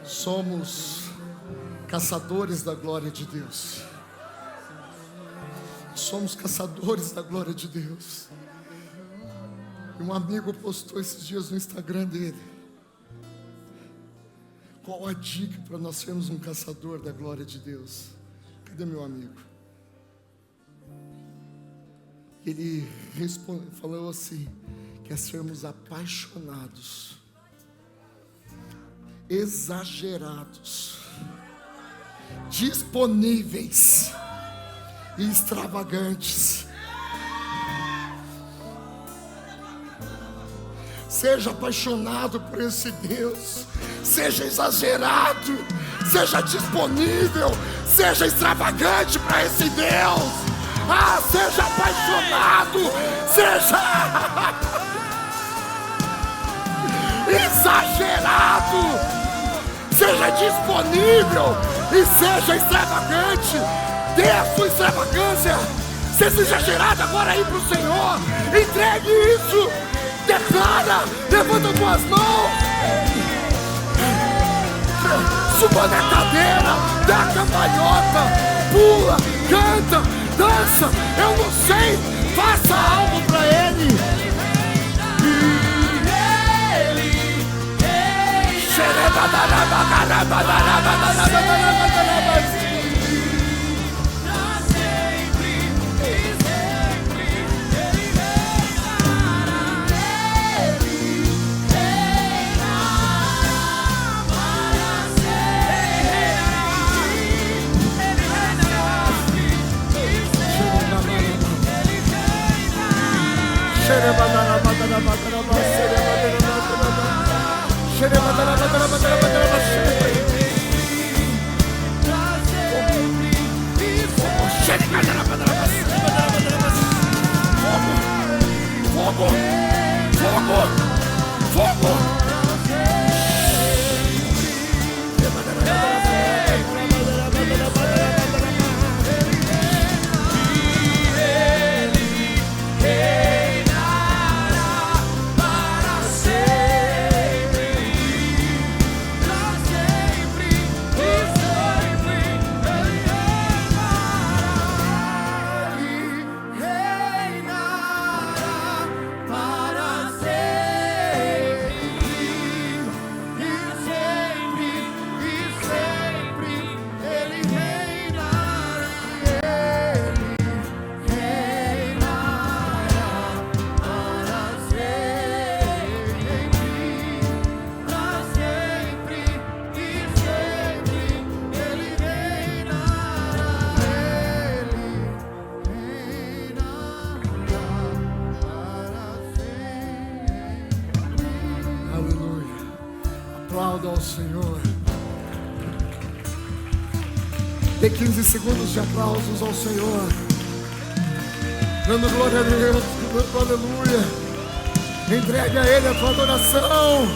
Somos caçadores da glória de Deus. Somos caçadores da glória de Deus. E um amigo postou esses dias no Instagram dele: qual a dica para nós sermos um caçador da glória de Deus? Cadê meu amigo? Ele falou assim: que é sermos apaixonados, exagerados, disponíveis e extravagantes. Seja apaixonado por esse Deus, seja exagerado, seja disponível, seja extravagante para esse Deus. Seja apaixonado, seja exagerado, seja disponível e seja extravagante. Dê a sua extravagância, seja exagerado agora aí para o Senhor. Entregue isso, declara, levanta tuas mãos, suba na cadeira, dá a cambalhota, pula, canta, dança, eu não sei, faça algo para Ele. Aplauda ao Senhor. Dê 15 segundos de aplausos ao Senhor, dando glória a Deus, aleluia. Entregue a Ele a tua adoração.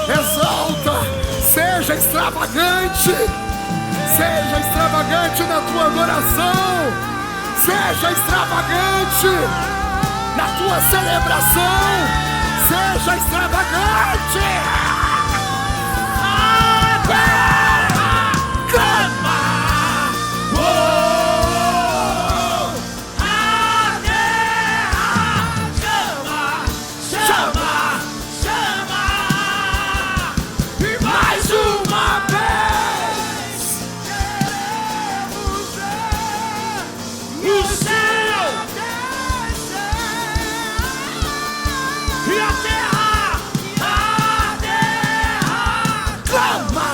Exalta, seja extravagante na tua adoração. Seja extravagante a tua celebração seja extravagante. A terra clama. A terra chama. E mais uma vez queremos ver o céu e a terra clama. E a terra chama.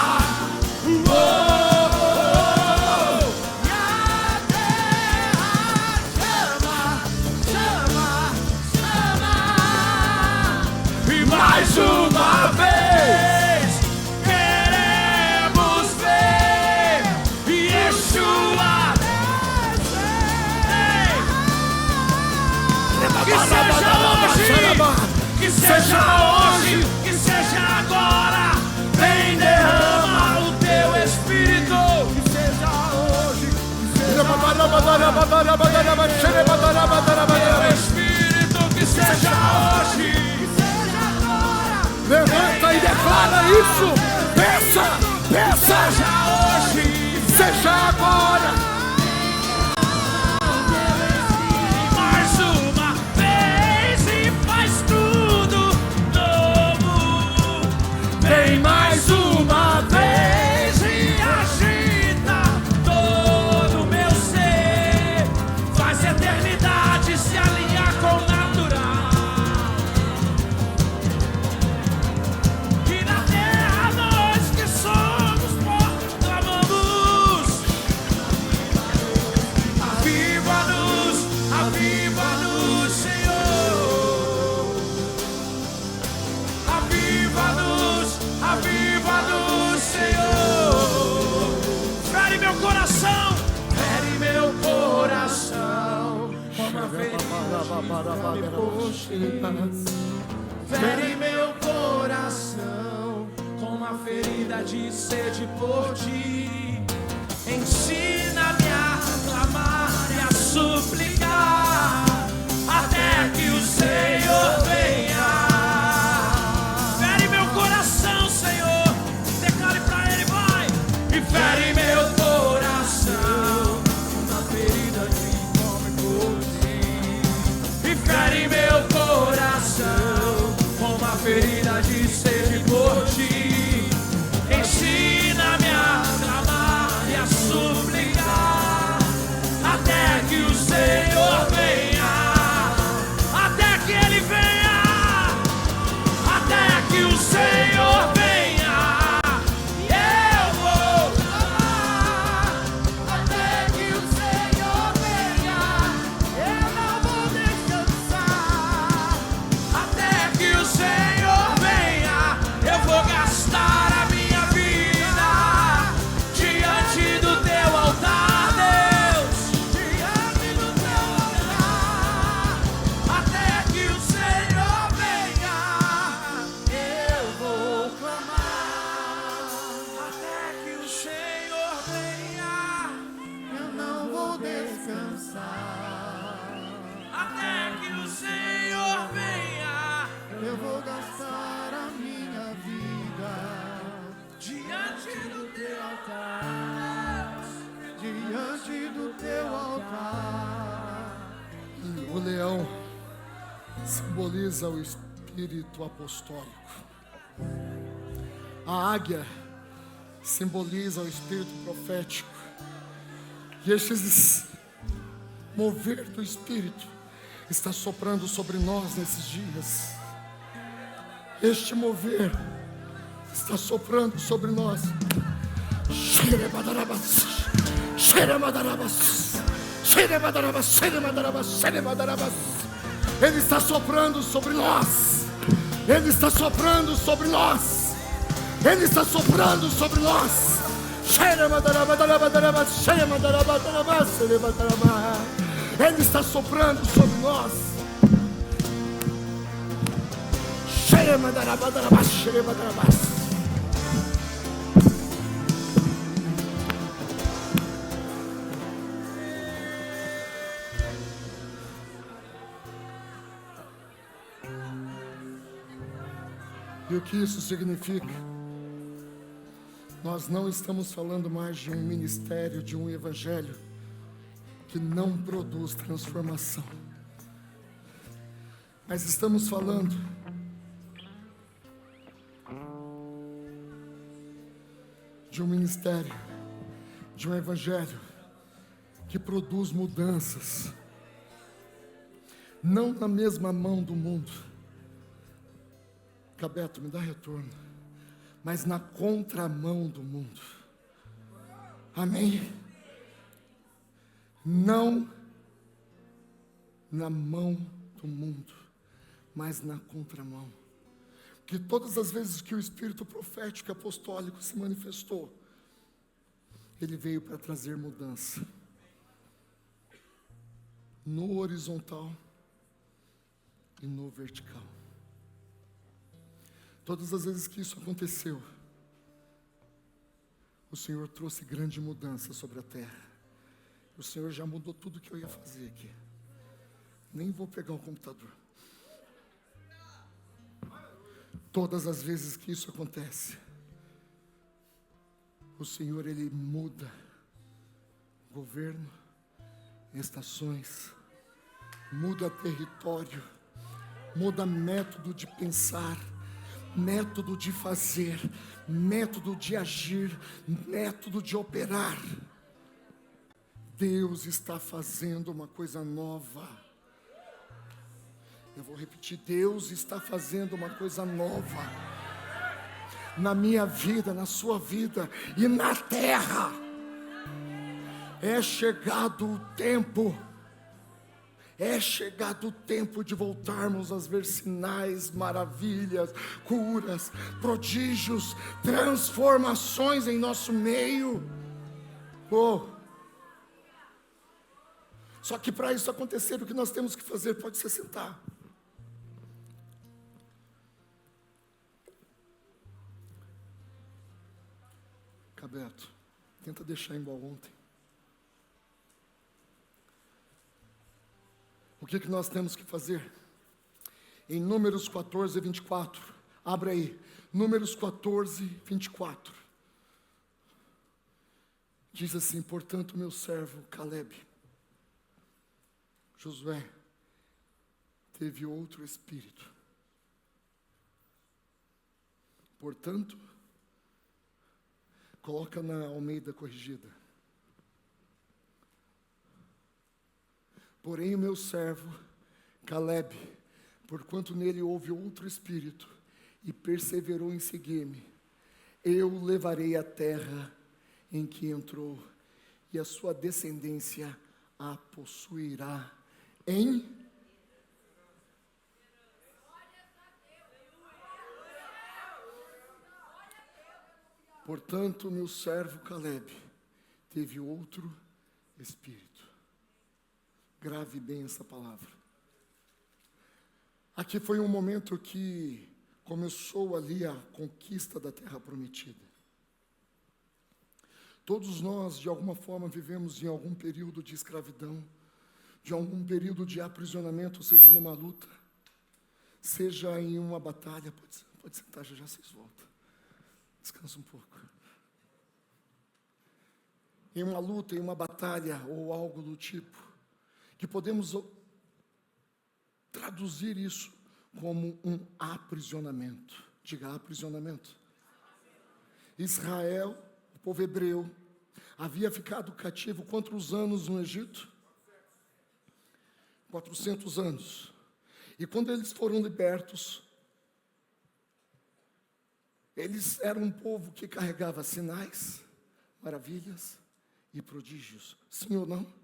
E mais uma vez queremos ver Yeshua descer. Que seja hoje, que seja agora. Vem, derrama o teu Espírito. Que seja hoje, que seja agora. Teu Espírito, que seja hoje, que seja agora. Levanta e declara isso. Peça. Seja hoje, seja agora. Vem mais uma vez e agita todo o meu ser. Faz a eternidade se alinhar com o natural. E na terra nós que somos proclamamos. Aviva-nos, Senhor. Aviva-nos, Senhor. Fere meu coração, como a ferida de fere meu coração, como a ferida de sede por ti. Ensina-me a clamar e a suplicar, até que o Senhor venha. Fere meu coração, uma ferida de fome por ti. E fere meu coração, uma ferida de sede por ti. Ensina-me a clamar e a suplicar, até que o Senhor venha. Até que Ele venha. Até que o Senhor venha. O leão simboliza o espírito apostólico. A águia simboliza o espírito profético. E este mover do espírito está soprando sobre nós nesses dias. Este mover está soprando sobre nós. Ele está soprando sobre nós. Ele está soprando sobre nós. Ele está soprando sobre nós. Ele está soprando sobre nós. E o que isso significa? Nós não estamos falando mais de um ministério, de um evangelho que não produz transformação. Mas estamos falando de um ministério, de um evangelho que produz mudanças, não na mesma mão do mundo. Cabeto, me dá retorno. Mas na contramão do mundo. Amém? Não na mão do mundo, mas na contramão. Que todas as vezes que o Espírito profético e apostólico se manifestou, ele veio para trazer mudança. No horizontal e no vertical. Todas as vezes que isso aconteceu, o Senhor trouxe grande mudança sobre a terra. O Senhor já mudou tudo que eu ia fazer aqui. Nem vou pegar o computador. Todas as vezes que isso acontece, o Senhor, Ele muda governo, estações, muda território, muda método de pensar, método de fazer, método de agir, método de operar. Deus está fazendo uma coisa nova. Eu vou repetir, Deus está fazendo uma coisa nova na minha vida, na sua vida e na terra. É chegado o tempo. É chegado o tempo de voltarmos a ver sinais, maravilhas, curas, prodígios, transformações em nosso meio. Só que para isso acontecer, o que nós temos que fazer? Pode se sentar. Cabeto, tenta deixar igual ontem. O que nós temos que fazer? Em Números 14, 24. Abra aí. Números 14, 24. Diz assim: portanto, meu servo Caleb, Josué, teve outro espírito. Portanto, coloca na Almeida corrigida. Porém o meu servo Caleb, porquanto nele houve outro espírito, e perseverou em seguir-me, eu levarei a terra em que entrou, e a sua descendência a possuirá em... Portanto, meu servo Caleb teve outro espírito. Grave bem essa palavra. Aqui foi um momento que começou ali a conquista da terra prometida. Todos nós, de alguma forma, vivemos em algum período de escravidão, de algum período de aprisionamento, seja numa luta, seja em uma batalha. Pode sentar, já vocês voltam. Descansa um pouco. Em uma luta, em uma batalha ou algo do tipo, que podemos traduzir isso como um aprisionamento. Diga, aprisionamento. Israel, o povo hebreu, havia ficado cativo quantos anos no Egito? 400 anos. E quando eles foram libertos, eles eram um povo que carregava sinais, maravilhas e prodígios. Sim ou não?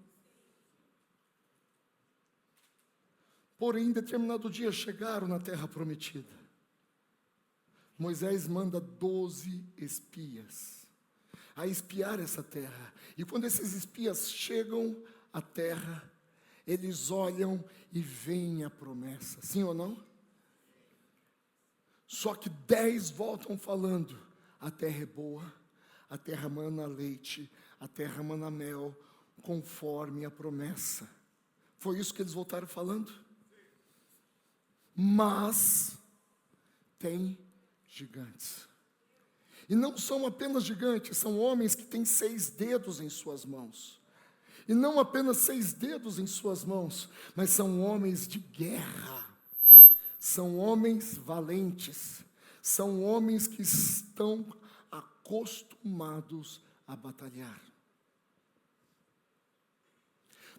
Porém, em determinado dia chegaram na terra prometida. Moisés manda 12 espias a espiar essa terra. E quando esses espias chegam à terra, eles olham e veem a promessa. Sim ou não? Só que 10 voltam falando: a terra é boa, a terra mana leite, a terra mana mel, conforme a promessa. Foi isso que eles voltaram falando? Mas tem gigantes. E não são apenas gigantes, são homens que têm 6 dedos em suas mãos. E não apenas 6 dedos em suas mãos, mas são homens de guerra. São homens valentes. São homens que estão acostumados a batalhar.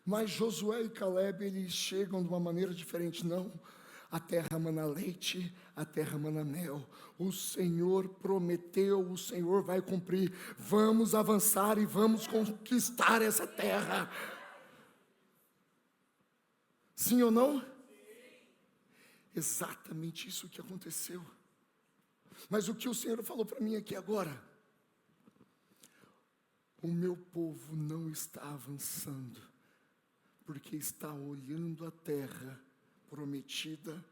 Mas Josué e Caleb, eles chegam de uma maneira diferente. Não, a terra mana leite, a terra mana mel. O Senhor prometeu, o Senhor vai cumprir. Vamos avançar e vamos conquistar essa terra. Sim ou não? Exatamente isso que aconteceu. Mas o que o Senhor falou para mim aqui agora? O meu povo não está avançando, porque está olhando a terra prometida,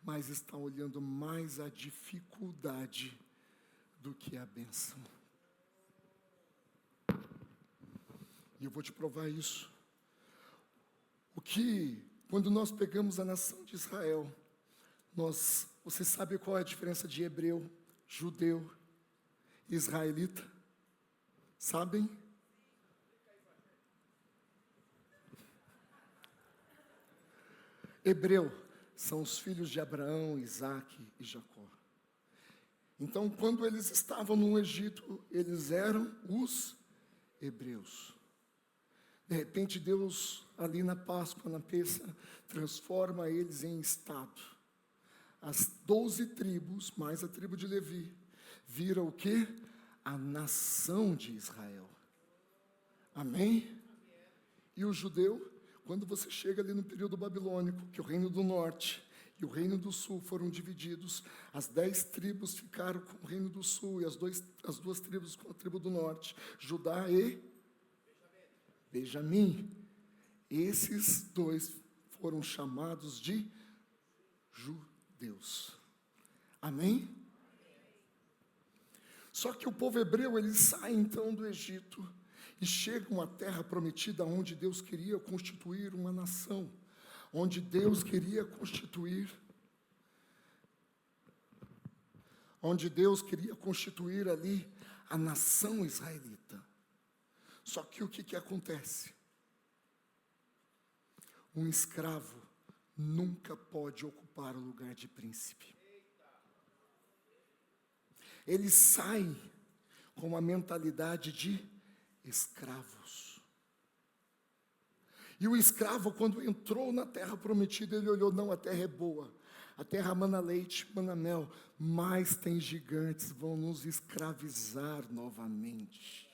mas está olhando mais a dificuldade do que a bênção. E eu vou te provar isso. Quando nós pegamos a nação de Israel, você sabe qual é a diferença de hebreu, judeu, israelita? Sabem? Hebreu são os filhos de Abraão, Isaque e Jacó. Então, quando eles estavam no Egito, eles eram os hebreus. De repente, Deus, ali na Páscoa, na Pêssega, transforma eles em estado. As 12 tribos, mais a tribo de Levi, vira o quê? A nação de Israel. Amém? E o judeu, quando você chega ali no período babilônico, que o reino do norte e o reino do sul foram divididos, as 10 tribos ficaram com o reino do sul e as duas tribos com a tribo do norte, Judá e Benjamim. Esses 2 foram chamados de judeus. Amém? Só que o povo hebreu, eles saem então do Egito e chegam à terra prometida, onde Deus queria constituir uma nação, onde Deus queria constituir ali a nação israelita. Só que o que acontece? Um escravo nunca pode ocupar o lugar de príncipe. Eles saem com a mentalidade de escravos. E o escravo, quando entrou na terra prometida, ele olhou, não, a terra é boa, a terra mana leite, mana mel, mas tem gigantes, vão nos escravizar novamente.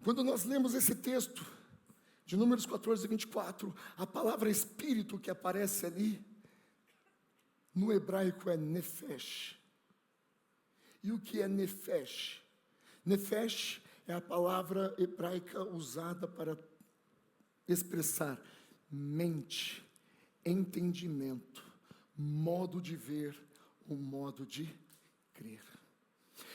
Quando nós lemos esse texto, de Números 14, 24, a palavra espírito que aparece ali, no hebraico é nefesh. E o que é nefesh? Nefesh é a palavra hebraica usada para expressar mente, entendimento, modo de ver, o modo de crer.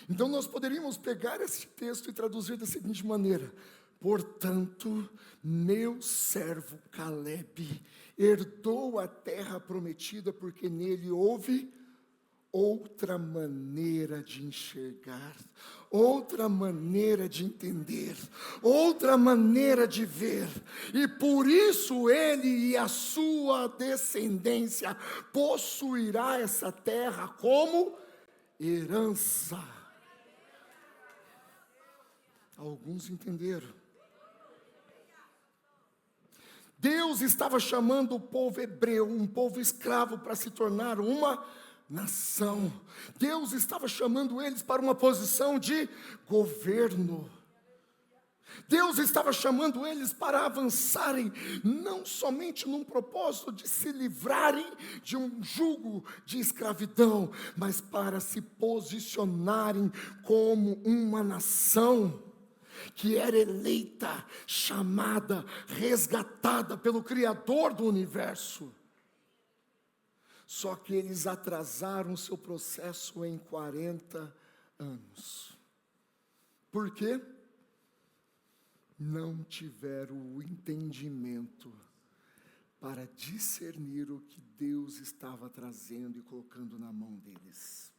Então nós poderíamos pegar esse texto e traduzir da seguinte maneira: portanto, meu servo Caleb herdou a terra prometida, porque nele houve outra maneira de enxergar, outra maneira de entender, outra maneira de ver, e por isso ele e a sua descendência possuirá essa terra como herança. Alguns entenderam. Deus estava chamando o povo hebreu, um povo escravo, para se tornar uma nação. Deus estava chamando eles para uma posição de governo. Deus estava chamando eles para avançarem, não somente num propósito de se livrarem de um jugo de escravidão, mas para se posicionarem como uma nação que era eleita, chamada, resgatada pelo Criador do universo. Só que eles atrasaram seu processo em 40 anos. Por quê? Não tiveram o entendimento para discernir o que Deus estava trazendo e colocando na mão deles.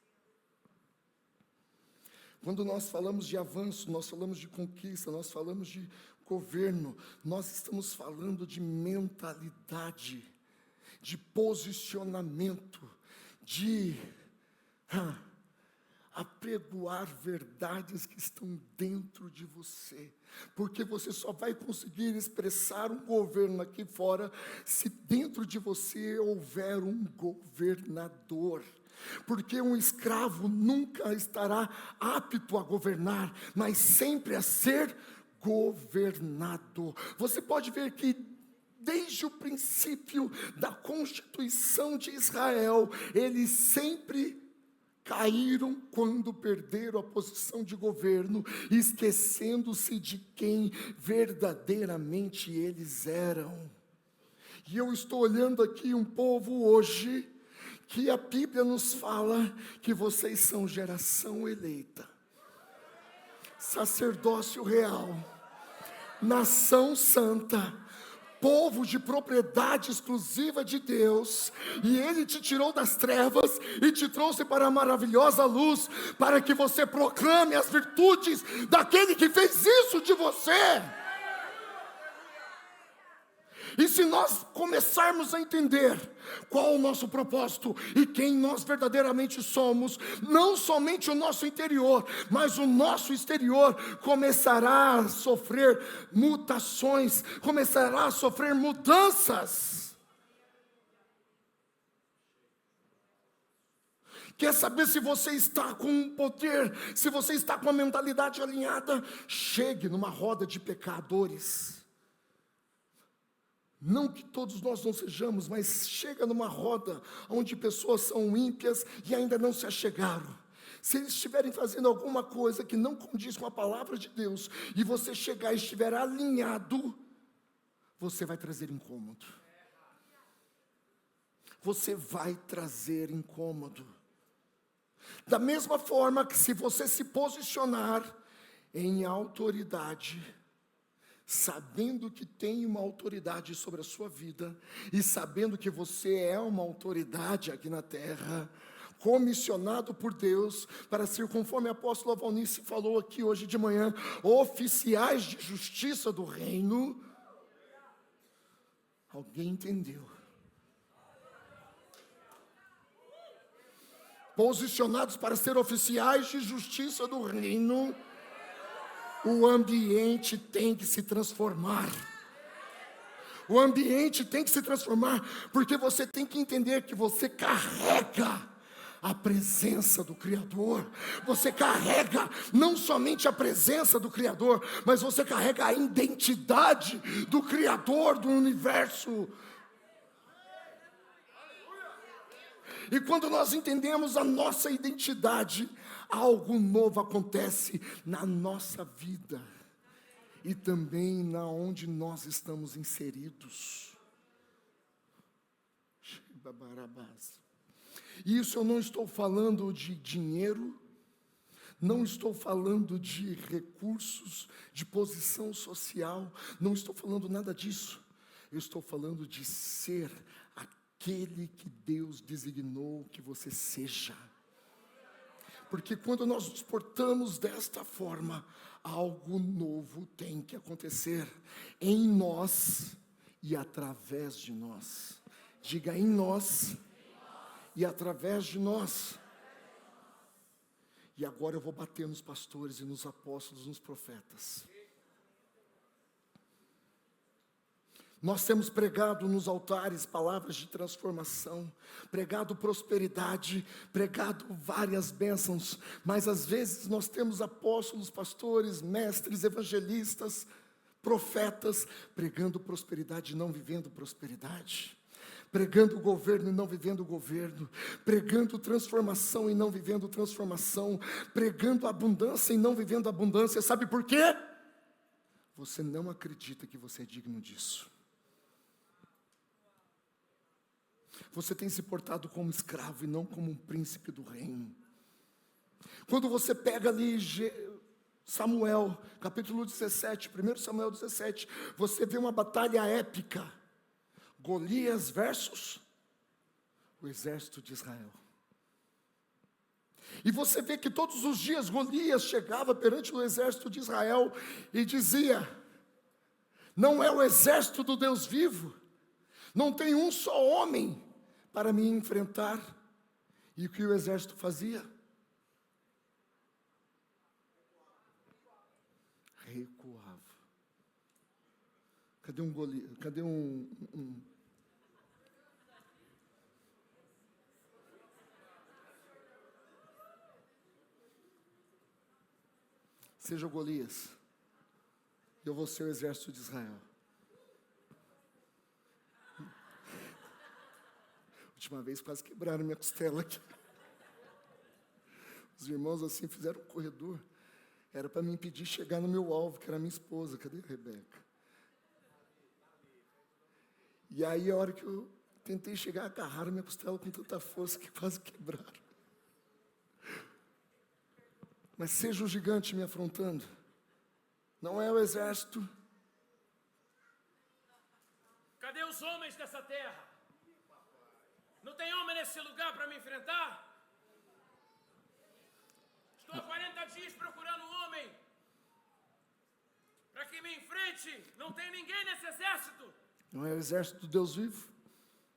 Quando nós falamos de avanço, nós falamos de conquista, nós falamos de governo, nós estamos falando de mentalidade, de posicionamento, de apregoar verdades que estão dentro de você, porque você só vai conseguir expressar um governo aqui fora se dentro de você houver um governador. Porque um escravo nunca estará apto a governar, mas sempre a ser governado. Você pode ver que desde o princípio da Constituição de Israel, eles sempre caíram quando perderam a posição de governo, esquecendo-se de quem verdadeiramente eles eram. E eu estou olhando aqui um povo hoje, que a Bíblia nos fala que vocês são geração eleita, sacerdócio real, nação santa, povo de propriedade exclusiva de Deus, e Ele te tirou das trevas e te trouxe para a maravilhosa luz, para que você proclame as virtudes daquele que fez isso de você. E se nós começarmos a entender qual o nosso propósito e quem nós verdadeiramente somos, não somente o nosso interior, mas o nosso exterior começará a sofrer mutações, começará a sofrer mudanças. Quer saber se você está com poder, se você está com a mentalidade alinhada? Chegue numa roda de pecadores. Não que todos nós não sejamos, mas chega numa roda onde pessoas são ímpias e ainda não se achegaram. Se eles estiverem fazendo alguma coisa que não condiz com a palavra de Deus, e você chegar e estiver alinhado, você vai trazer incômodo. Você vai trazer incômodo. Da mesma forma que se você se posicionar em autoridade, sabendo que tem uma autoridade sobre a sua vida, e sabendo que você é uma autoridade aqui na terra, comissionado por Deus, para ser, conforme o apóstolo Valnice falou aqui hoje de manhã, oficiais de justiça do reino. Alguém entendeu? Posicionados para ser oficiais de justiça do reino, o ambiente tem que se transformar. O ambiente tem que se transformar, porque você tem que entender que você carrega a presença do Criador. Você carrega não somente a presença do Criador, mas você carrega a identidade do Criador do universo. E quando nós entendemos a nossa identidade, algo novo acontece na nossa vida e também na onde nós estamos inseridos. Isso eu não estou falando de dinheiro, não estou falando de recursos, de posição social, não estou falando nada disso. Eu estou falando de ser aquele que Deus designou que você seja. Porque quando nós nos portamos desta forma, algo novo tem que acontecer em nós e através de nós. Diga: em nós e através de nós. E agora eu vou bater nos pastores e nos apóstolos, nos profetas. Nós temos pregado nos altares palavras de transformação, pregado prosperidade, pregado várias bênçãos, mas às vezes nós temos apóstolos, pastores, mestres, evangelistas, profetas, pregando prosperidade e não vivendo prosperidade, pregando governo e não vivendo governo, pregando transformação e não vivendo transformação, pregando abundância e não vivendo abundância. Sabe por quê? Você não acredita que você é digno disso. Você tem se portado como escravo e não como um príncipe do reino. Quando você pega ali Samuel, capítulo 17, 1 Samuel 17, você vê uma batalha épica. Golias versus o exército de Israel. E você vê que todos os dias Golias chegava perante o exército de Israel e dizia: não é o exército do Deus vivo, não tem um só homem para me enfrentar. E o que o exército fazia? Recuava. Cadê um Golias? Cadê Seja o Golias, eu vou ser o exército de Israel. Última vez quase quebraram minha costela aqui. Os irmãos assim fizeram um corredor. Era para me impedir de chegar no meu alvo, que era minha esposa. Cadê a Rebeca? E aí a hora que eu tentei chegar, agarraram minha costela com tanta força que quase quebraram. Mas seja o gigante me afrontando, não é o exército. Cadê os homens dessa terra? Não tem homem nesse lugar para me enfrentar? Estou há 40 dias procurando um homem para que me enfrente. Não tem ninguém nesse exército. Não é o exército do Deus vivo?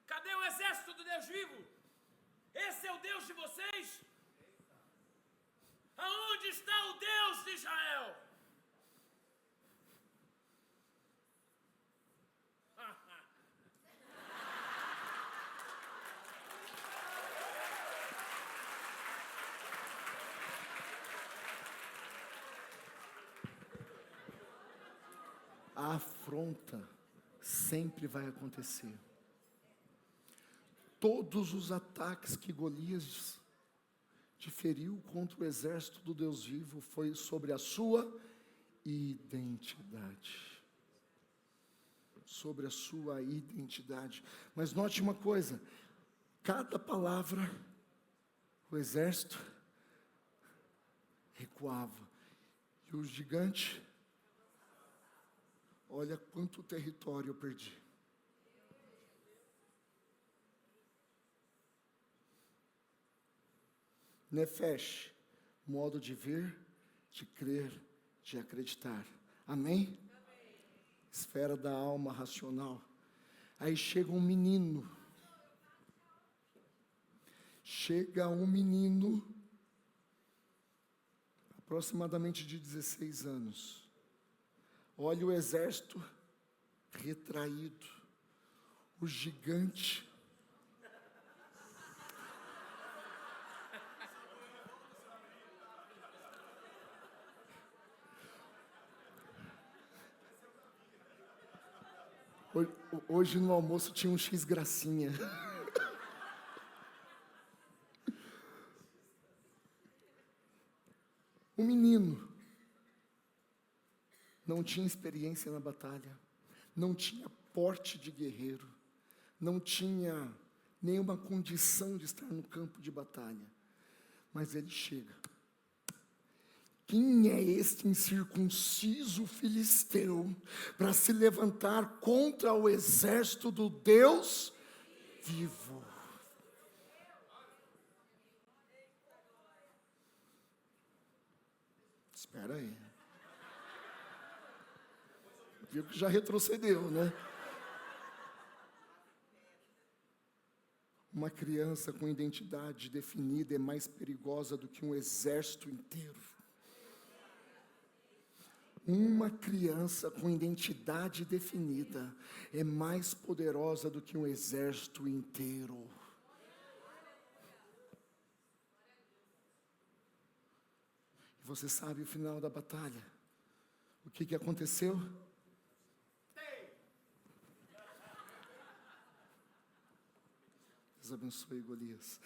Cadê o exército do Deus vivo? Esse é o Deus de vocês? Aonde está o Deus de Israel? A afronta sempre vai acontecer. Todos os ataques que Golias feriu contra o exército do Deus vivo foi sobre a sua identidade. Sobre a sua identidade. Mas note uma coisa: cada palavra, o exército recuava. E o gigante, olha quanto território eu perdi. Nefesh, modo de ver, de crer, de acreditar. Amém? Esfera da alma racional. Aí chega um menino. Aproximadamente de 16 anos. Olha o exército retraído. O gigante. Hoje no almoço tinha um X gracinha. O menino não tinha experiência na batalha, não tinha porte de guerreiro, não tinha nenhuma condição de estar no campo de batalha. Mas ele chega. Quem é este incircunciso filisteu para se levantar contra o exército do Deus vivo? Espera aí. Viu que já retrocedeu, né? Uma criança com identidade definida é mais perigosa do que um exército inteiro. Uma criança com identidade definida é mais poderosa do que um exército inteiro. E você sabe o final da batalha? O que aconteceu? Deus abençoe Golias.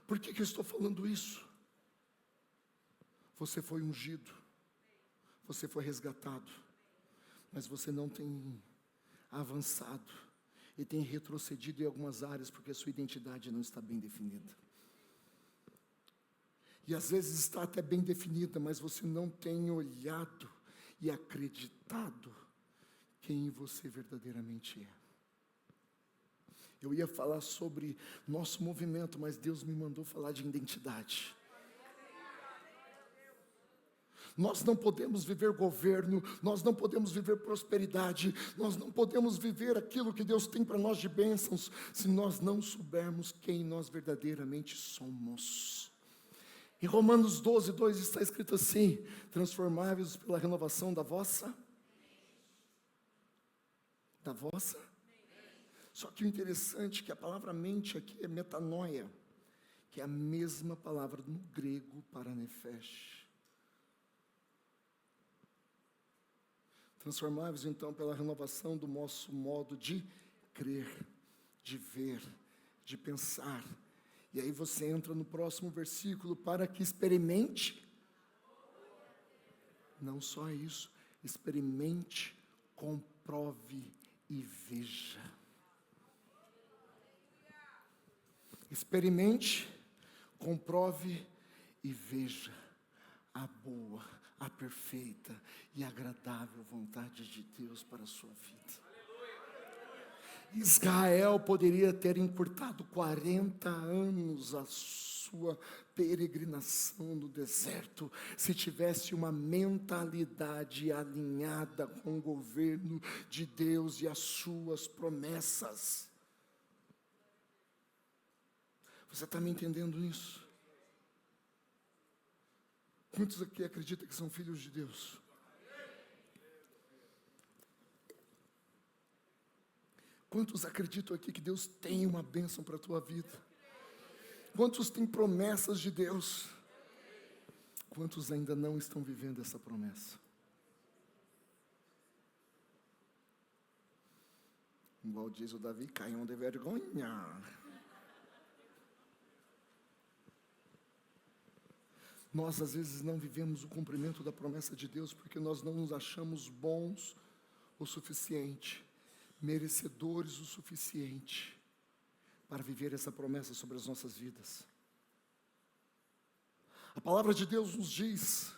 Por que eu estou falando isso? Você foi ungido, você foi resgatado, mas você não tem avançado e tem retrocedido em algumas áreas porque a sua identidade não está bem definida. E às vezes está até bem definida, mas você não tem olhado e acreditado quem você verdadeiramente é. Eu ia falar sobre nosso movimento, mas Deus me mandou falar de identidade. Nós não podemos viver governo, nós não podemos viver prosperidade, nós não podemos viver aquilo que Deus tem para nós de bênçãos, se nós não soubermos quem nós verdadeiramente somos. Em Romanos 12:2 está escrito assim: transformáveis pela renovação da vossa. Só que o interessante é que a palavra mente aqui é metanoia, que é a mesma palavra no grego para nefesh. Transformáveis então pela renovação do nosso modo de crer, de ver, de pensar. E aí você entra no próximo versículo, para que experimente, não só isso, experimente, comprove e veja. Experimente, comprove e veja a boa, a perfeita e agradável vontade de Deus para a sua vida. Israel poderia ter encurtado 40 anos a sua peregrinação no deserto, se tivesse uma mentalidade alinhada com o governo de Deus e as suas promessas. Você está me entendendo nisso? Quantos aqui acreditam que são filhos de Deus? Quantos acreditam aqui que Deus tem uma bênção para a tua vida? Quantos têm promessas de Deus? Quantos ainda não estão vivendo essa promessa? Igual diz o Davi, caiam de vergonha. Nós às vezes não vivemos o cumprimento da promessa de Deus porque nós não nos achamos bons o suficiente, merecedores o suficiente para viver essa promessa sobre as nossas vidas. A palavra de Deus nos diz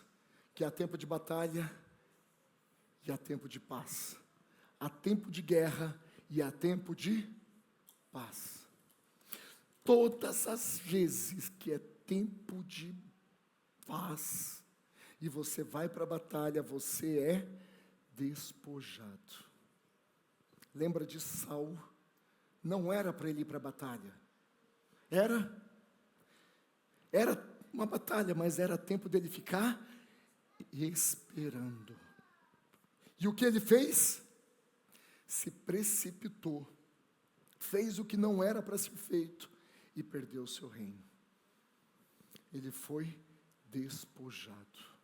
que há tempo de batalha e há tempo de paz, há tempo de guerra e há tempo de paz. Todas as vezes que é tempo de paz e você vai para a batalha, você é despojado. Lembra de Saul? Não era para ele ir para a batalha. Era uma batalha, mas era tempo dele ficar esperando. E o que ele fez? Se precipitou. Fez o que não era para ser feito e perdeu o seu reino. Ele foi despojado.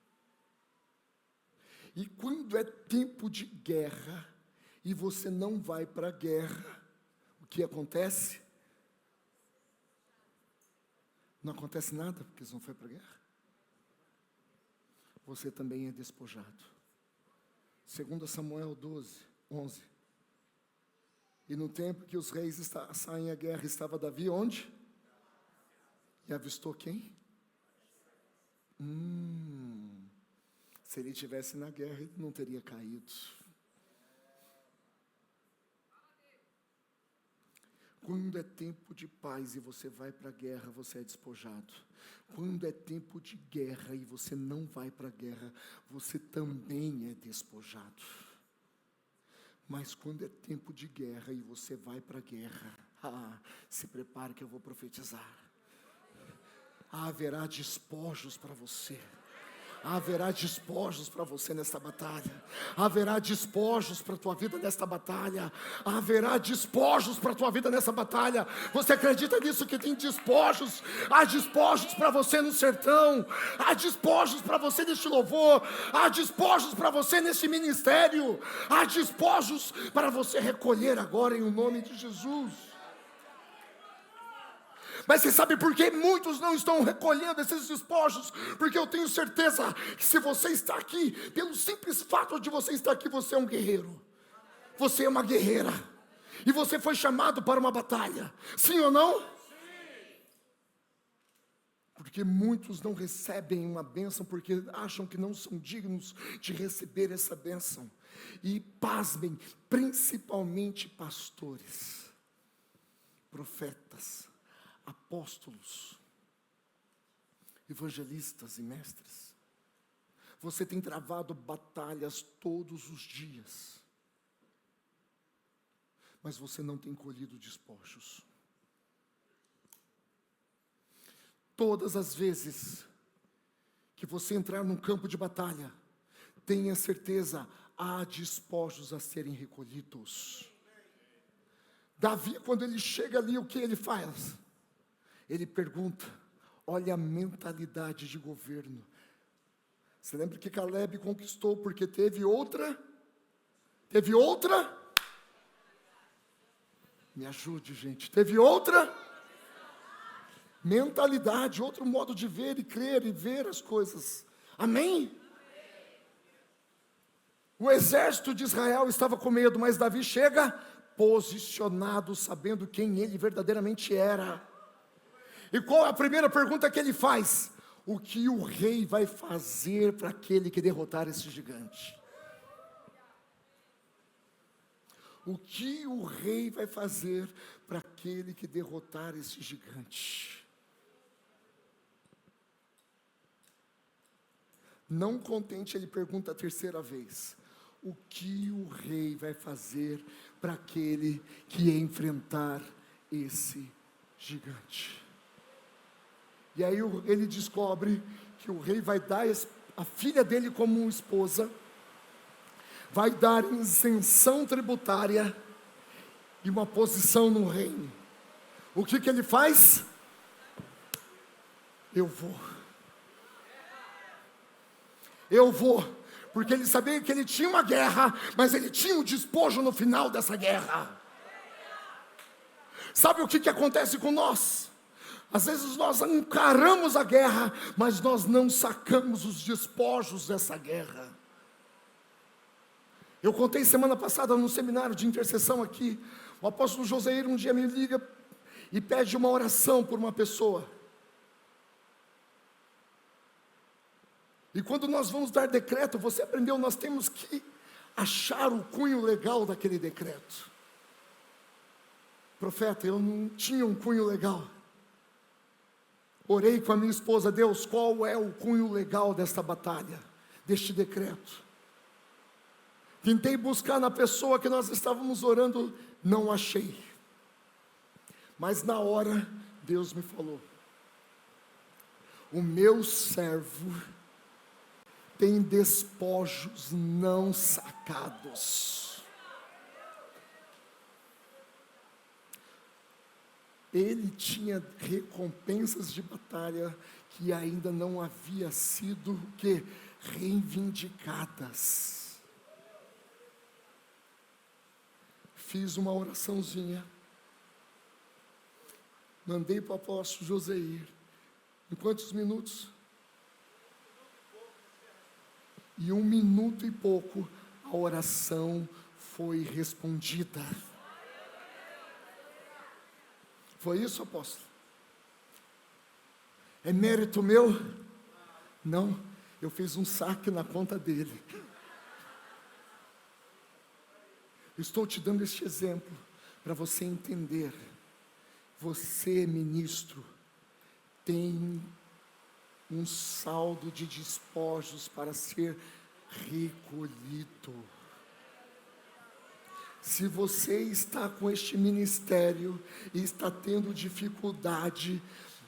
E quando é tempo de guerra e você não vai para a guerra, o que acontece? Não acontece nada, porque você não foi para a guerra. Você também é despojado. 2 Samuel 11. E no tempo que os reis saem à guerra, estava Davi onde? E avistou quem? Se ele estivesse na guerra, ele não teria caído. Quando é tempo de paz e você vai para a guerra, você é despojado. Quando é tempo de guerra e você não vai para a guerra, você também é despojado. Mas quando é tempo de guerra e você vai para a guerra, se prepare que eu vou profetizar. Haverá despojos para você. Haverá despojos para você nesta batalha. Haverá despojos para a tua vida nesta batalha. Haverá despojos para a tua vida nessa batalha. Você acredita nisso, que tem despojos? Há despojos para você no sertão. Há despojos para você neste louvor. Há despojos para você neste ministério. Há despojos para você recolher agora em nome de Jesus. Mas você sabe por que muitos não estão recolhendo esses despojos? Porque eu tenho certeza que se você está aqui, pelo simples fato de você estar aqui, você é um guerreiro. Você é uma guerreira. E você foi chamado para uma batalha. Sim ou não? Sim. Porque muitos não recebem uma bênção porque acham que não são dignos de receber essa bênção. E pasmem, principalmente pastores, profetas, apóstolos, evangelistas e mestres. Você tem travado batalhas todos os dias, mas você não tem colhido despojos. Todas as vezes que você entrar num campo de batalha, tenha certeza, há despojos a serem recolhidos. Davi, quando ele chega ali, o que ele faz? Ele pergunta, olha a mentalidade de governo. Você lembra que Caleb conquistou porque teve outra? Me ajude, gente. Teve outra mentalidade, outro modo de ver e crer e ver as coisas. Amém? O exército de Israel estava com medo, mas Davi chega posicionado, sabendo quem ele verdadeiramente era. E qual é a primeira pergunta que ele faz? O que o rei vai fazer para aquele que derrotar esse gigante? O que o rei vai fazer para aquele que derrotar esse gigante? Não contente, ele pergunta a terceira vez: o que o rei vai fazer para aquele que enfrentar esse gigante? E aí ele descobre que o rei vai dar a filha dele como esposa, vai dar isenção tributária e uma posição no reino. O que ele faz? Eu vou, porque ele sabia que ele tinha uma guerra, mas ele tinha um despojo no final dessa guerra. Sabe o que acontece com nós? Às vezes nós encaramos a guerra, mas nós não sacamos os despojos dessa guerra. Eu contei semana passada no seminário de intercessão aqui, o apóstolo Joseir um dia me liga e pede uma oração por uma pessoa. E quando nós vamos dar decreto, você aprendeu, nós temos que achar o cunho legal daquele decreto. Profeta, eu não tinha um cunho legal. Orei com a minha esposa, Deus, qual é o cunho legal desta batalha, deste decreto? Tentei buscar na pessoa que nós estávamos orando, não achei. Mas na hora, Deus me falou: o meu servo tem despojos não sacados. Ele tinha recompensas de batalha que ainda não havia sido reivindicadas. Fiz uma oraçãozinha, mandei para o apóstolo Joseir. Em quantos minutos? E 1 minuto e pouco a oração foi respondida. Foi isso, apóstolo? É mérito meu? Não, eu fiz um saque na conta dele. Estou te dando este exemplo para você entender. Você, ministro, tem um saldo de despojos para ser recolhido. Se você está com este ministério e está tendo dificuldade,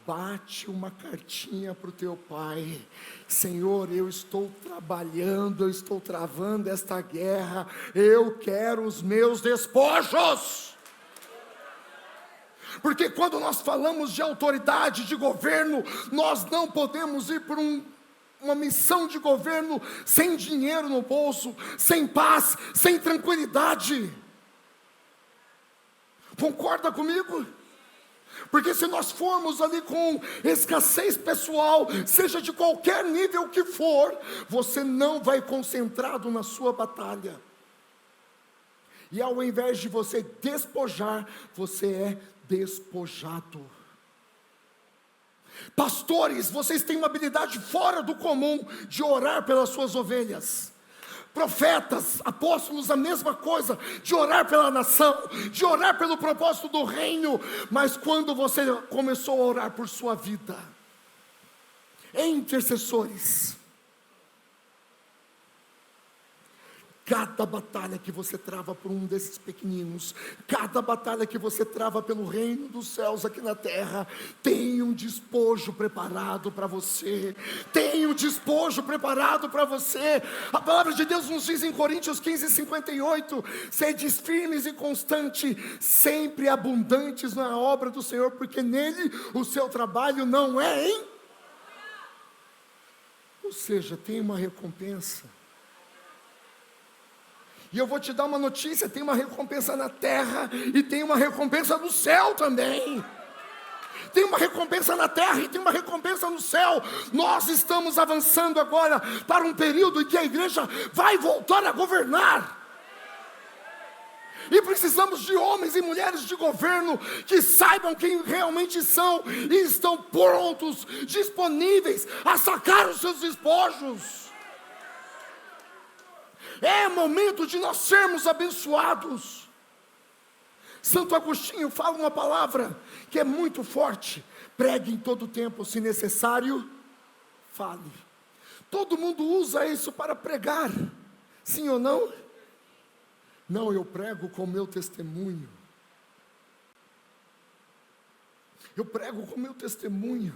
bate uma cartinha para o teu pai: Senhor, eu estou trabalhando, eu estou travando esta guerra, eu quero os meus despojos. Porque quando nós falamos de autoridade, de governo, nós não podemos ir por uma missão de governo sem dinheiro no bolso, sem paz, sem tranquilidade. Concorda comigo? Porque se nós formos ali com escassez pessoal, seja de qualquer nível que for, você não vai concentrado na sua batalha. E ao invés de você despojar, você é despojado. Pastores, vocês têm uma habilidade fora do comum de orar pelas suas ovelhas. profetas, apóstolos, a mesma coisa, de orar pela nação, de orar pelo propósito do reino. Mas quando você começou a orar por sua vida, intercessores, cada batalha que você trava por um desses pequeninos, cada batalha que você trava pelo reino dos céus aqui na terra, tem um despojo preparado para você, tem um despojo preparado para você. A palavra de Deus nos diz em Coríntios 15:58, sedes firmes e constantes, sempre abundantes na obra do Senhor, porque nele o seu trabalho não é em... Ou seja, tem uma recompensa. E eu vou te dar uma notícia, tem uma recompensa na terra e tem uma recompensa no céu também. Tem uma recompensa na terra e tem uma recompensa no céu. Nós estamos avançando agora para um período em que a igreja vai voltar a governar. E precisamos de homens e mulheres de governo que saibam quem realmente são e estão prontos, disponíveis a sacar os seus despojos. É momento de nós sermos abençoados. Santo Agostinho fala uma palavra que é muito forte: pregue em todo tempo, se necessário, fale. Todo mundo usa isso para pregar, sim ou não? Não, eu prego com o meu testemunho. Eu prego com o meu testemunho.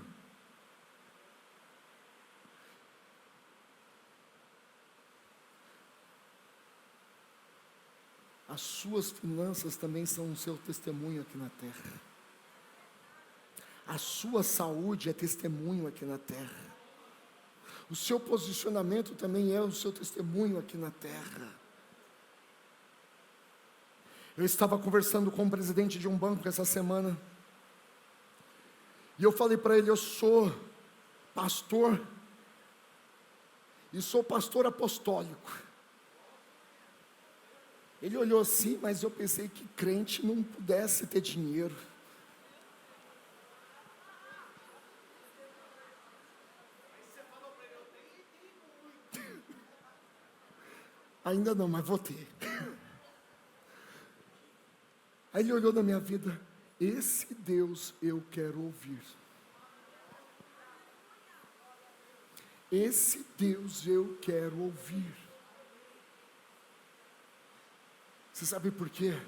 As suas finanças também são o seu testemunho aqui na terra. A sua saúde é testemunho aqui na terra. O seu posicionamento também é o seu testemunho aqui na terra. Eu estava conversando com o presidente de um banco essa semana. E eu falei para ele, eu sou pastor. E sou pastor apostólico. Ele olhou assim, mas eu pensei que crente não pudesse ter dinheiro. Ainda não, mas vou ter. Aí ele olhou na minha vida, esse Deus eu quero ouvir. Esse Deus eu quero ouvir. Você sabe por quê?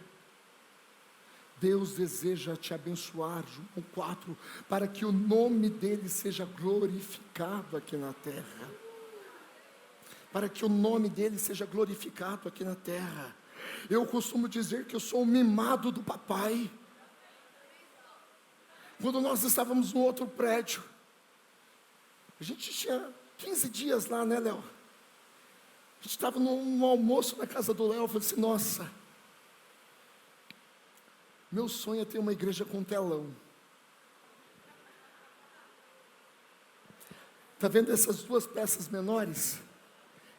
Deus deseja te abençoar, João 4, para que o nome dele seja glorificado aqui na terra. Para que o nome dele seja glorificado aqui na terra. Eu costumo dizer que eu sou o mimado do papai. Quando nós estávamos no outro prédio, a gente tinha 15 dias lá, né, Léo? A gente estava num almoço na casa do Léo. Eu falei assim, nossa, meu sonho é ter uma igreja com telão. Está vendo essas duas peças menores?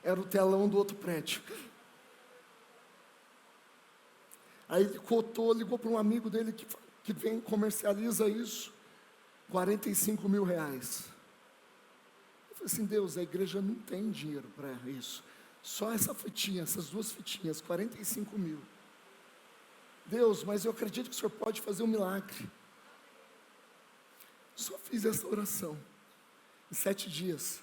Era o telão do outro prédio. Aí ele cotou, ligou para um amigo dele que vem, comercializa isso, R$45 mil. Eu falei assim, Deus, a igreja não tem dinheiro para isso. Só essa fitinha, essas duas fitinhas, 45 mil. Deus, mas eu acredito que o Senhor pode fazer um milagre. Só fiz essa oração. Em 7 dias,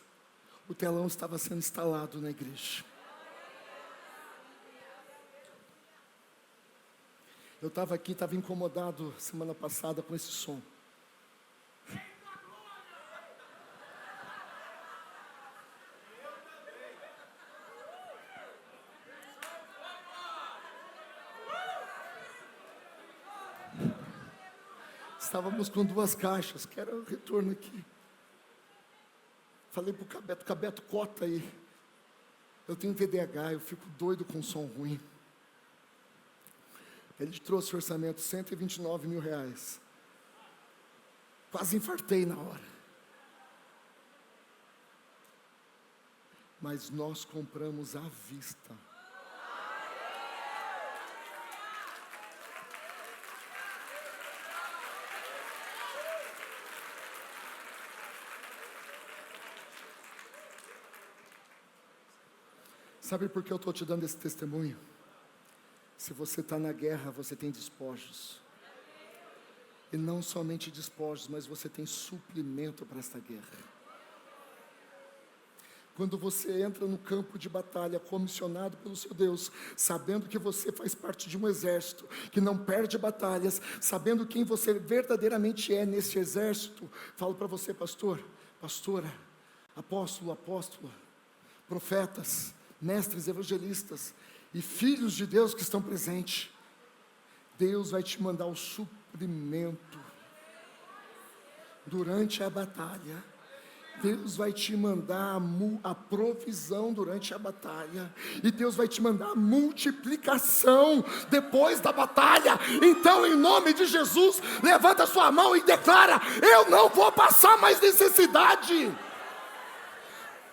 o telão estava sendo instalado na igreja. Eu estava aqui, estava incomodado semana passada com esse som. Estávamos com 2 caixas, que era o retorno aqui. Falei para o Cabeto, cota aí. Eu tenho TDAH, eu fico doido com som ruim. Ele trouxe o orçamento, R$129 mil. Quase infartei na hora. Mas nós compramos à vista. Sabe por que eu estou te dando esse testemunho? Se você está na guerra, você tem despojos. E não somente despojos, mas você tem suprimento para esta guerra. Quando você entra no campo de batalha, comissionado pelo seu Deus, sabendo que você faz parte de um exército, que não perde batalhas, sabendo quem você verdadeiramente é nesse exército, falo para você, pastor, pastora, apóstolo, apóstola, profetas, mestres, evangelistas e filhos de Deus que estão presentes, Deus vai te mandar o suprimento durante a batalha. Deus vai te mandar a provisão durante a batalha, e Deus vai te mandar a multiplicação depois da batalha. Então, em nome de Jesus, levanta a sua mão e declara: eu não vou passar mais necessidade.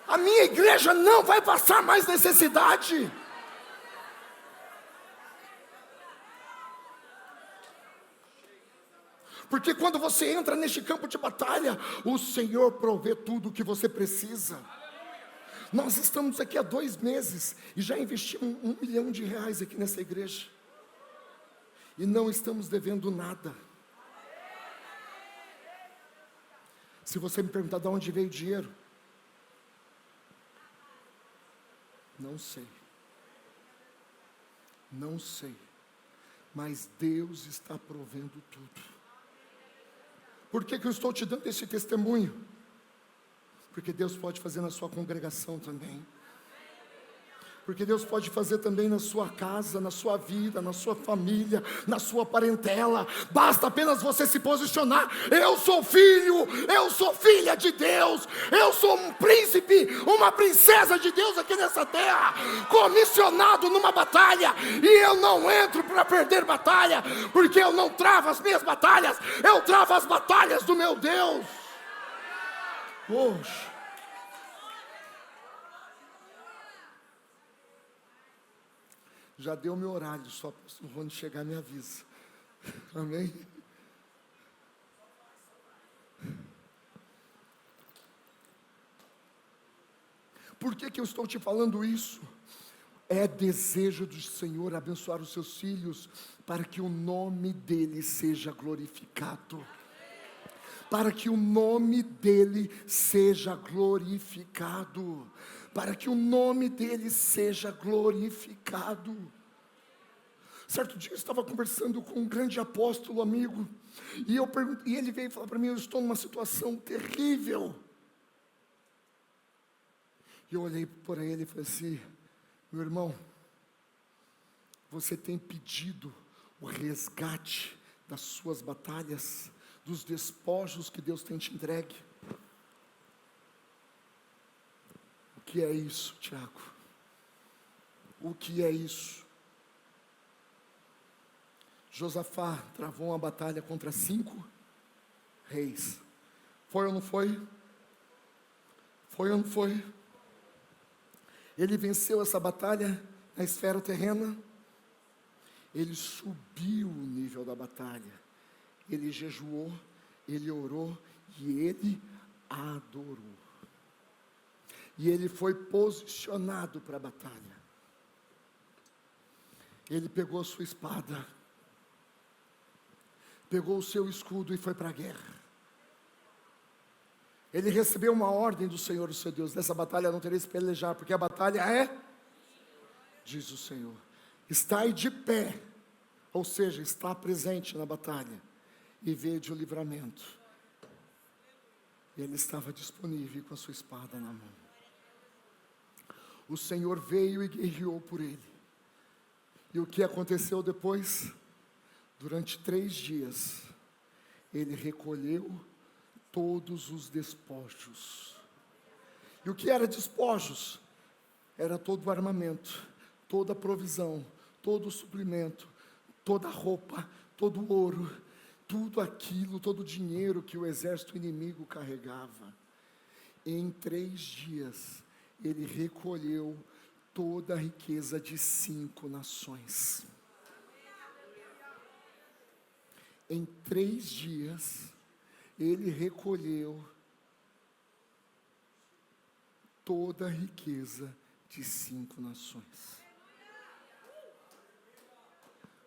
A minha igreja não vai passar mais necessidade. Porque quando você entra neste campo de batalha, o Senhor provê tudo o que você precisa. Nós estamos aqui há 2 meses e já investimos R$1 milhão aqui nessa igreja. E não estamos devendo nada. Se você me perguntar de onde veio o dinheiro, não sei. Não sei. Mas Deus está provendo tudo. Por que eu estou te dando esse testemunho? Porque Deus pode fazer na sua congregação também. Porque Deus pode fazer também na sua casa, na sua vida, na sua família, na sua parentela. Basta apenas você se posicionar: eu sou filho, eu sou filha de Deus, eu sou um príncipe, uma princesa de Deus aqui nessa terra, comissionado numa batalha, e eu não entro para perder batalha, porque eu não travo as minhas batalhas, eu travo as batalhas do meu Deus. Poxa. Já deu meu horário, só quando chegar me avisa. Amém? Por que eu estou te falando isso? É desejo do Senhor abençoar os seus filhos, para que o nome dEle seja glorificado. Para que o nome dEle seja glorificado. Para que o nome dEle seja glorificado. Certo dia eu estava conversando com um grande apóstolo amigo, e ele veio falar para mim: eu estou numa situação terrível. E eu olhei para ele e falei assim: meu irmão, você tem pedido o resgate das suas batalhas, dos despojos que Deus tem te entregue? O que é isso, Tiago? O que é isso? Josafá travou uma batalha contra 5 reis. Foi ou não foi? Foi ou não foi? Ele venceu essa batalha na esfera terrena. Ele subiu o nível da batalha. Ele jejuou, ele orou e ele adorou. E ele foi posicionado para a batalha. Ele pegou a sua espada, pegou o seu escudo e foi para a guerra. Ele recebeu uma ordem do Senhor, o seu Deus: nessa batalha não tereis que pelejar, porque a batalha é, diz o Senhor, estai de pé, ou seja, está presente na batalha, e vede o livramento. Ele estava disponível com a sua espada na mão. O Senhor veio e guerreou por ele. E o que aconteceu depois? Durante 3 dias, ele recolheu todos os despojos. E o que era despojos? Era todo o armamento, toda a provisão, todo o suprimento, toda a roupa, todo o ouro, tudo aquilo, todo o dinheiro que o exército inimigo carregava. Em 3 dias, ele recolheu toda a riqueza de 5 nações. Em 3 dias, ele recolheu toda a riqueza de 5 nações.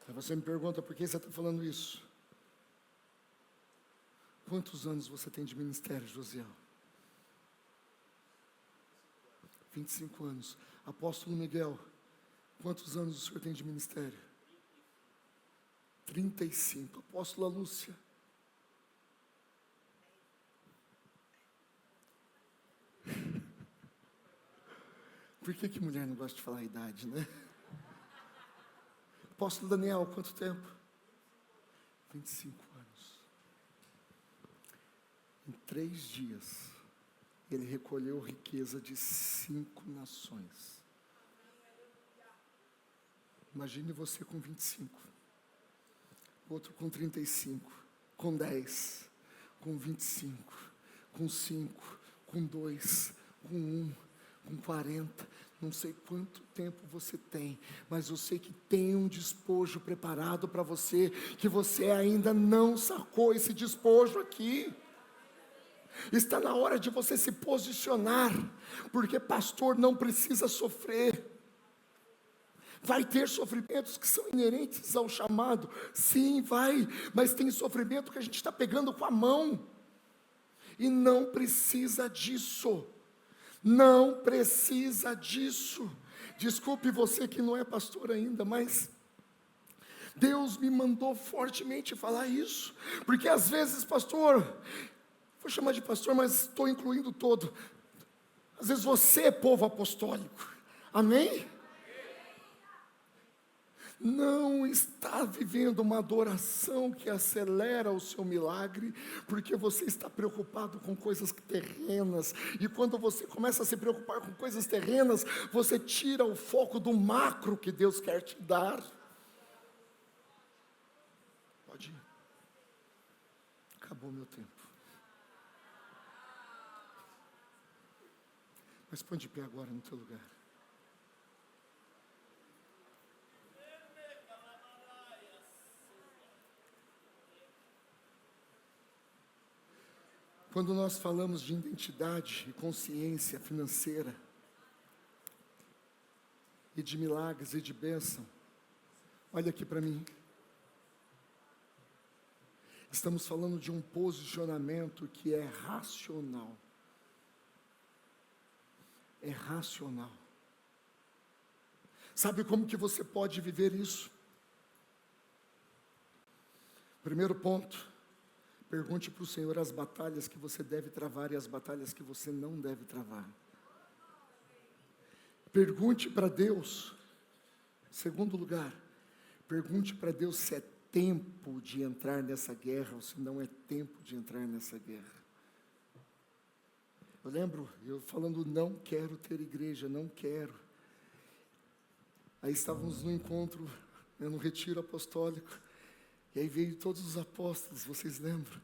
Aí você me pergunta, por que você está falando isso? Quantos anos você tem de ministério, Josiel? 25 anos. Apóstolo Miguel, quantos anos o senhor tem de ministério? 35. Apóstola Lúcia? Por que mulher não gosta de falar a idade, né? Apóstolo Daniel, quanto tempo? 25 anos. Em 3 dias, ele recolheu riqueza de 5 nações. Imagine você com 25, outro com 35, com 10, com 25, com 5, com 2, com 1, com 40, não sei quanto tempo você tem, mas eu sei que tem um despojo preparado para você, que você ainda não sacou esse despojo aqui. Está na hora de você se posicionar, porque pastor não precisa sofrer. Vai ter sofrimentos que são inerentes ao chamado, sim, vai, mas tem sofrimento que a gente está pegando com a mão, e não precisa disso, não precisa disso. Desculpe você que não é pastor ainda, mas Deus me mandou fortemente falar isso, porque às vezes, pastor, vou chamar de pastor, mas estou incluindo todo, às vezes você é povo apostólico, amém? Não está vivendo uma adoração que acelera o seu milagre, porque você está preocupado com coisas terrenas, e quando você começa a se preocupar com coisas terrenas, você tira o foco do macro que Deus quer te dar. Pode ir. Acabou meu tempo. Mas põe de pé agora no teu lugar. Quando nós falamos de identidade e consciência financeira, e de milagres e de bênção, olha aqui para mim. Estamos falando de um posicionamento que é racional. É racional. Sabe como que você pode viver isso? Primeiro ponto. Pergunte para o Senhor as batalhas que você deve travar e as batalhas que você não deve travar. Pergunte para Deus. Segundo lugar, pergunte para Deus se é tempo de entrar nessa guerra ou se não é tempo de entrar nessa guerra. Eu lembro, eu falando, não quero ter igreja, não quero. Aí estávamos no encontro, no retiro apostólico. E aí veio todos os apóstolos, vocês lembram?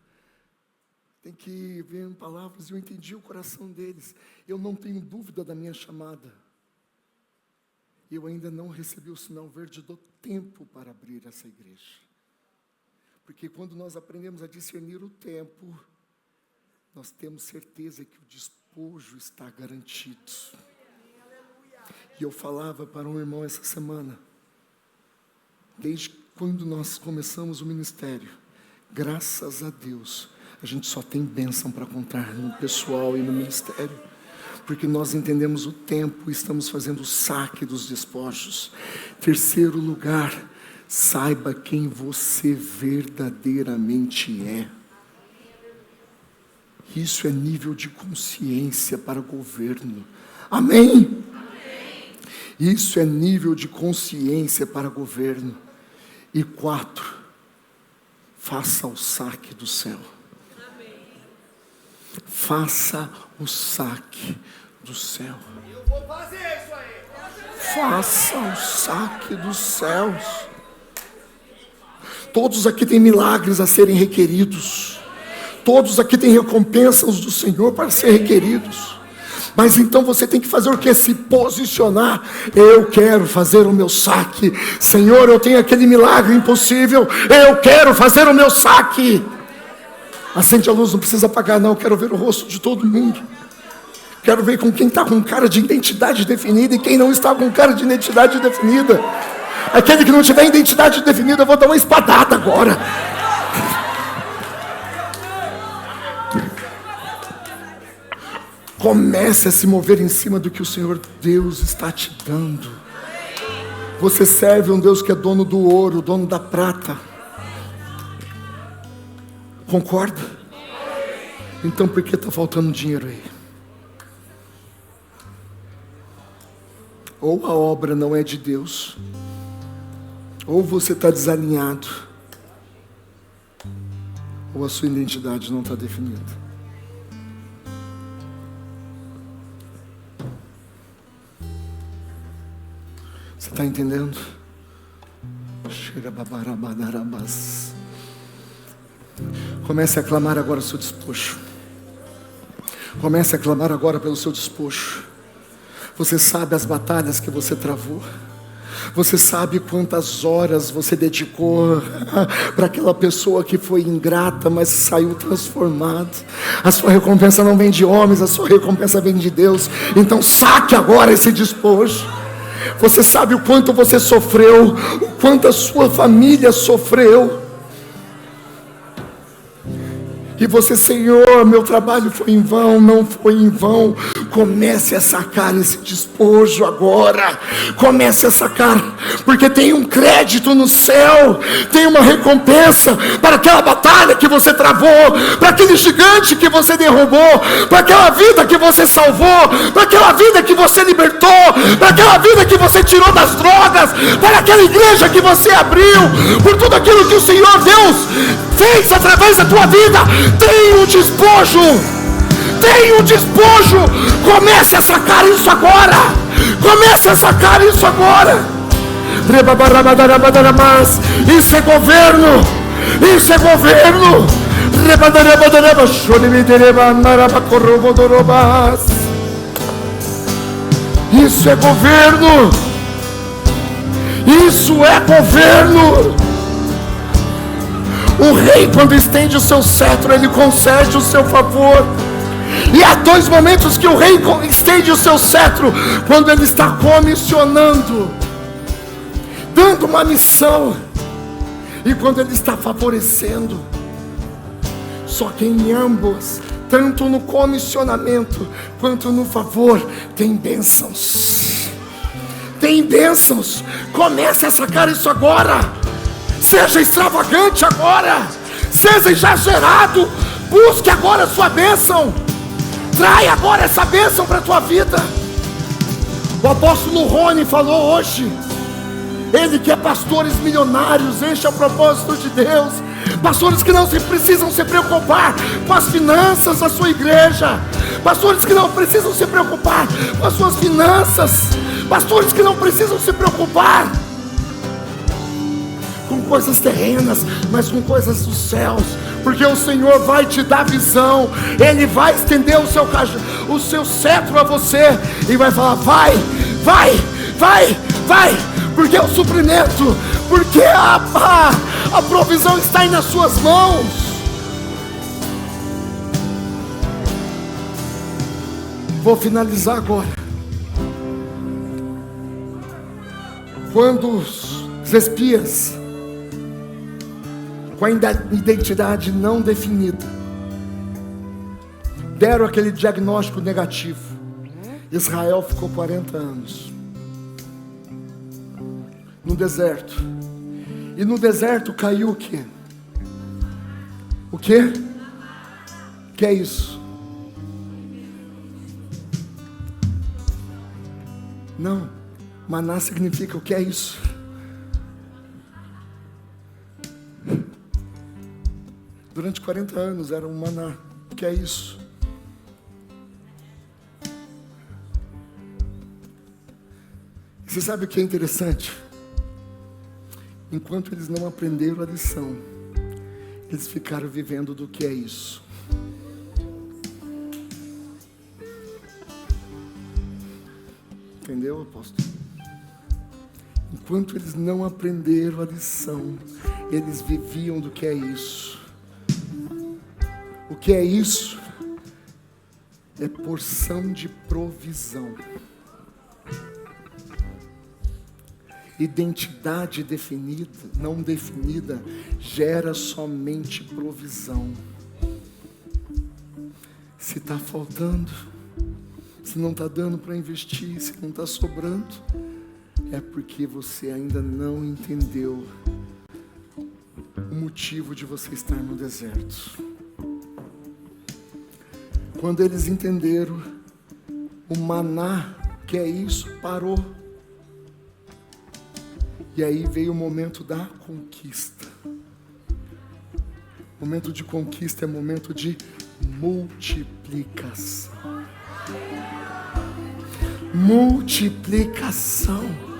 Tem que ver em palavras, e eu entendi o coração deles. Eu não tenho dúvida da minha chamada. Eu ainda não recebi o sinal verde do tempo para abrir essa igreja. Porque quando nós aprendemos a discernir o tempo, nós temos certeza que o despojo está garantido. E eu falava para um irmão essa semana, desde quando nós começamos o ministério, graças a Deus, a gente só tem bênção para contar no pessoal e no ministério, porque nós entendemos o tempo e estamos fazendo o saque dos despojos. Terceiro lugar, saiba quem você verdadeiramente é. Isso é nível de consciência para governo. Amém? Isso é nível de consciência para governo. E 4, faça o saque do céu. Faça o saque do céu. Eu vou fazer isso aí. Faça o saque dos céus. Todos aqui têm milagres a serem requeridos. Todos aqui têm recompensas do Senhor para ser requeridos. Mas então você tem que fazer o que? Se posicionar. Eu quero fazer o meu saque. Senhor, eu tenho aquele milagre impossível. Eu quero fazer o meu saque. Acende a luz, não precisa apagar não. Eu quero ver o rosto de todo mundo. Quero ver com quem está com cara de identidade definida e quem não está com cara de identidade definida. Aquele que não tiver identidade definida, eu vou dar uma espadada agora. Comece a se mover em cima do que o Senhor Deus está te dando. Você serve um Deus que é dono do ouro, dono da prata. Concorda? Então por que está faltando dinheiro aí? Ou a obra não é de Deus, ou você está desalinhado, ou a sua identidade não está definida. Você está entendendo? Comece a clamar agora o seu despojo. Comece a clamar agora pelo seu despojo. Você sabe as batalhas que você travou. Você sabe quantas horas você dedicou para aquela pessoa que foi ingrata, mas saiu transformado. A sua recompensa não vem de homens, a sua recompensa vem de Deus. Então saque agora esse despojo. Você sabe o quanto você sofreu, o quanto a sua família sofreu. E você, Senhor, meu trabalho foi em vão, não foi em vão. Comece a sacar esse despojo agora. Comece a sacar, porque tem um crédito no céu, tem uma recompensa para aquela batalha que você travou, para aquele gigante que você derrubou, para aquela vida que você salvou, para aquela vida que você libertou, para aquela vida que você tirou das drogas, para aquela igreja que você abriu, por tudo aquilo que o Senhor Deus fez através da tua vida. Tem um despojo. Tem um despojo. Comece a sacar isso agora. Comece a sacar isso agora. Isso é governo. Isso é governo. Isso é governo. Isso é governo. O rei, quando estende o seu cetro, ele concede o seu favor. E há dois momentos que o rei estende o seu cetro: quando ele está comissionando, dando uma missão, e quando ele está favorecendo. Só que em ambos, tanto no comissionamento quanto no favor, tem bênçãos. Tem bênçãos. Comece a sacar isso agora. Seja extravagante agora. Seja exagerado. Busque agora a sua bênção. Traia agora essa bênção para a tua vida. O apóstolo Rony falou hoje. Ele que é pastores milionários, enche o propósito de Deus. Pastores que não precisam se preocupar com as finanças da sua igreja. Pastores que não precisam se preocupar com as suas finanças. Pastores que não precisam se preocupar com coisas terrenas, mas com coisas dos céus. Porque o Senhor vai te dar visão. Ele vai estender o seu cetro a você e vai falar: vai, vai, vai, vai. Porque o suprimento, porque a provisão está aí nas suas mãos. Vou finalizar agora. Quando os espias, com a identidade não definida, deram aquele diagnóstico negativo, Israel ficou 40 anos no deserto. E no deserto caiu o quê? O quê? O que é isso? Não, maná significa o que é isso? Durante 40 anos era um maná. O que é isso? Você sabe o que é interessante? Enquanto eles não aprenderam a lição, eles ficaram vivendo do que é isso. Entendeu, apóstolo? Enquanto eles não aprenderam a lição, eles viviam do que é isso. O que é isso? é porção de provisão. Identidade definida, não definida, gera somente provisão. Se está faltando, se não está dando para investir, se não está sobrando, é porque você ainda não entendeu o motivo de você estar no deserto. Quando eles entenderam, o maná, que é isso, parou. E aí veio o momento da conquista. Momento de conquista é momento de multiplicação. Multiplicação.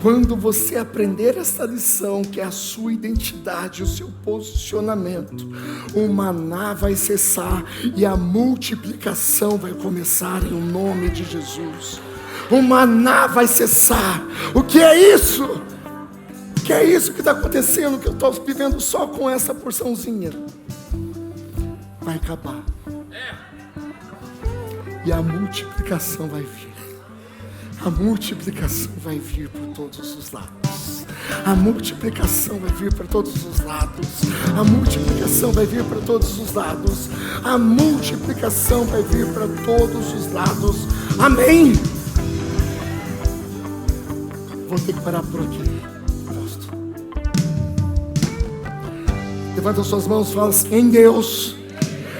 Quando você aprender essa lição, que é a sua identidade, o seu posicionamento, o maná vai cessar e a multiplicação vai começar em nome de Jesus. O maná vai cessar. O que é isso? O que é isso que está acontecendo, que eu estou vivendo só com essa porçãozinha? Vai acabar. E a multiplicação vai vir. A multiplicação vai vir por todos os lados. A multiplicação vai vir para todos os lados. A multiplicação vai vir para todos os lados. A multiplicação vai vir para todos os lados. Amém? Vou ter que parar por aqui. Levanta suas mãos e fala assim: em Deus,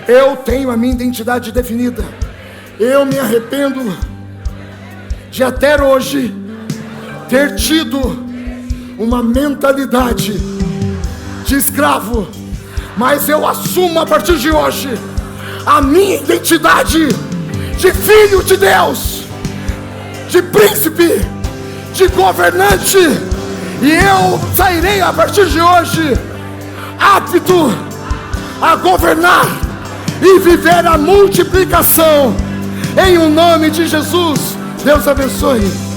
eu tenho a minha identidade definida. Eu me arrependo de até hoje ter tido uma mentalidade de escravo, mas eu assumo a partir de hoje a minha identidade de filho de Deus, de príncipe, de governante, e eu sairei a partir de hoje apto a governar e viver a multiplicação em o nome de Jesus. Deus abençoe.